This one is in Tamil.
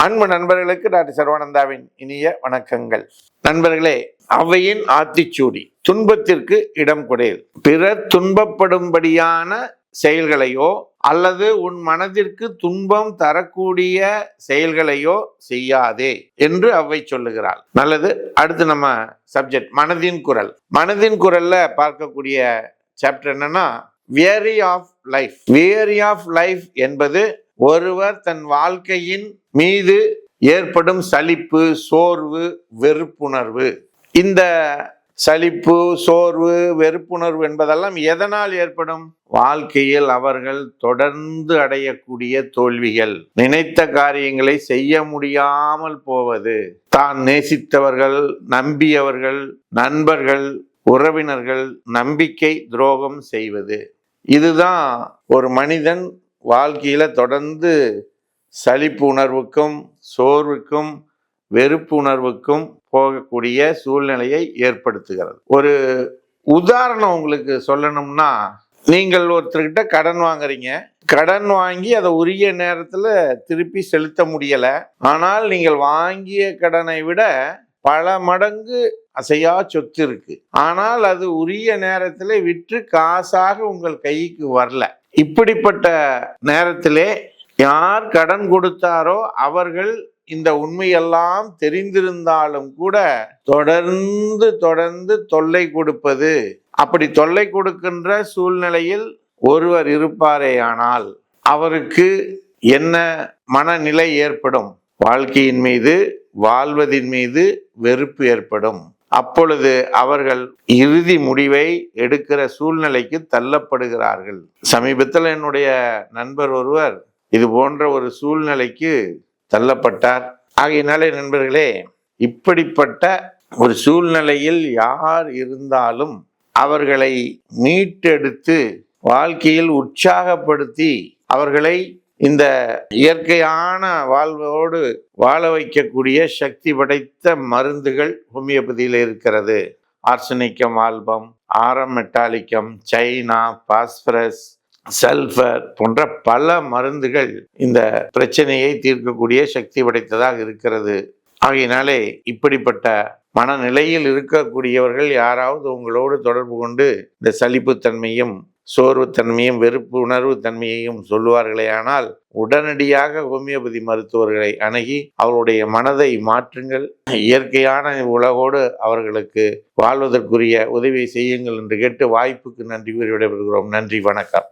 அன்பு நண்பர்களுக்கு டாக்டர் சரவானந்தாவின் இனிய வணக்கங்கள். நண்பர்களே, அவையின் ஆத்திச்சூடி துன்பத்திற்கு இடம் கொடேல். பிறர் துன்பப்படும்படியான செயல்களையோ அல்லது உன் மனதிற்கு துன்பம் தரக்கூடிய செயல்களையோ செய்யாதே என்று அவை சொல்லுகிறாள். நல்லது. அடுத்து நம்ம சப்ஜெக்ட் மனதின் குரல். மனதின் குரல்ல பார்க்கக்கூடிய சாப்டர் என்னன்னா, weary of life. Weary of life என்பது ஒருவர் தன் வாழ்க்கையின் மீது ஏற்படும் சலிப்பு, சோர்வு, வெறுப்புணர்வு. இந்த சலிப்பு, சோர்வு, வெறுப்புணர்வு என்பதெல்லாம் எதனால் ஏற்படும்? வாழ்க்கையில் அவர்கள் தொடர்ந்து அடையக்கூடிய தோல்விகள், நினைத்த காரியங்களை செய்ய முடியாமல் போவது, தான் நேசித்தவர்கள், நம்பியவர்கள், நண்பர்கள், உறவினர்கள் நம்பிக்கை துரோகம் செய்வது. இதுதான் ஒரு மனிதன் வாழ்க்கையில தொடர்ந்து சலிப்பு உணர்வுக்கும், சோர்வுக்கும், வெறுப்பு உணர்வுக்கும் போகக்கூடிய சூழ்நிலையை ஏற்படுத்துகிறது. ஒரு உதாரணம் உங்களுக்கு சொல்லணும்னா, நீங்கள் ஒருத்தர்கிட்ட கடன் வாங்குறீங்க. கடன் வாங்கி அதை உரிய நேரத்துல திருப்பி செலுத்த முடியல. ஆனால் நீங்கள் வாங்கிய கடனை விட பல மடங்கு அசையா சொத்து இருக்கு. ஆனால் அது உரிய நேரத்தில் விற்று காசாக உங்கள் கைக்கு வரல. இப்படிப்பட்ட நேரத்திலே யார் கடன் கொடுத்தாரோ அவர்கள் இந்த உண்மையெல்லாம் தெரிந்திருந்தாலும் கூட தொடர்ந்து தொல்லை கொடுப்பது. அப்படி தொல்லை கொடுக்கின்ற சூழ்நிலையில் ஒருவர் இருப்பாரேயானால் அவருக்கு என்ன மனநிலை ஏற்படும்? வாழ்க்கையின் மீது, வாழ்வதின் மீது வெறுப்பு ஏற்படும். அப்பொழுது அவர்கள் இறுதி முடிவை எடுக்கிற சூழ்நிலைக்கு தள்ளப்படுகிறார்கள். சமீபத்தில் என்னுடைய நண்பர் ஒருவர் இது போன்ற ஒரு சூழ்நிலைக்கு தள்ளப்பட்டார். ஆகையினாலே நண்பர்களே, இப்படிப்பட்ட ஒரு சூழ்நிலையில் யார் இருந்தாலும் அவர்களை மீட்டெடுத்து வாழ்க்கையில் உற்சாகப்படுத்தி அவர்களை இந்த இயற்கையான வாழ்வோடு வாழ வைக்கக்கூடிய சக்தி படைத்த மருந்துகள் ஹோமியோபதியில் இருக்கிறது. ஆர்சனிக்கம் ஆல்பம், ஆரம் மெட்டாலிக்கம், சைனா, பாஸ்பரஸ், சல்ஃபர் போன்ற பல மருந்துகள் இந்த பிரச்சனையை தீர்க்கக்கூடிய சக்தி படைத்ததாக இருக்கிறது. ஆகையினாலே இப்படிப்பட்ட மனநிலையில் இருக்கக்கூடியவர்கள் யாராவது உங்களோடு தொடர்பு கொண்டு இந்த சலிப்புத்தன்மையும், சோர்வுத்தன்மையும், வெறுப்பு உணர்வு தன்மையையும் சொல்லுவார்களே ஆனால் உடனடியாக ஹோமியோபதி மருத்துவர்களை அணுகி அவருடைய மனதை மாற்றுங்கள். இயற்கையான உலகோடு அவர்களுக்கு வாழ்வதற்குரிய உதவியை செய்யுங்கள் என்று கேட்டு வாய்ப்புக்கு நன்றி கூறி விடைபெறுகிறோம். நன்றி, வணக்கம்.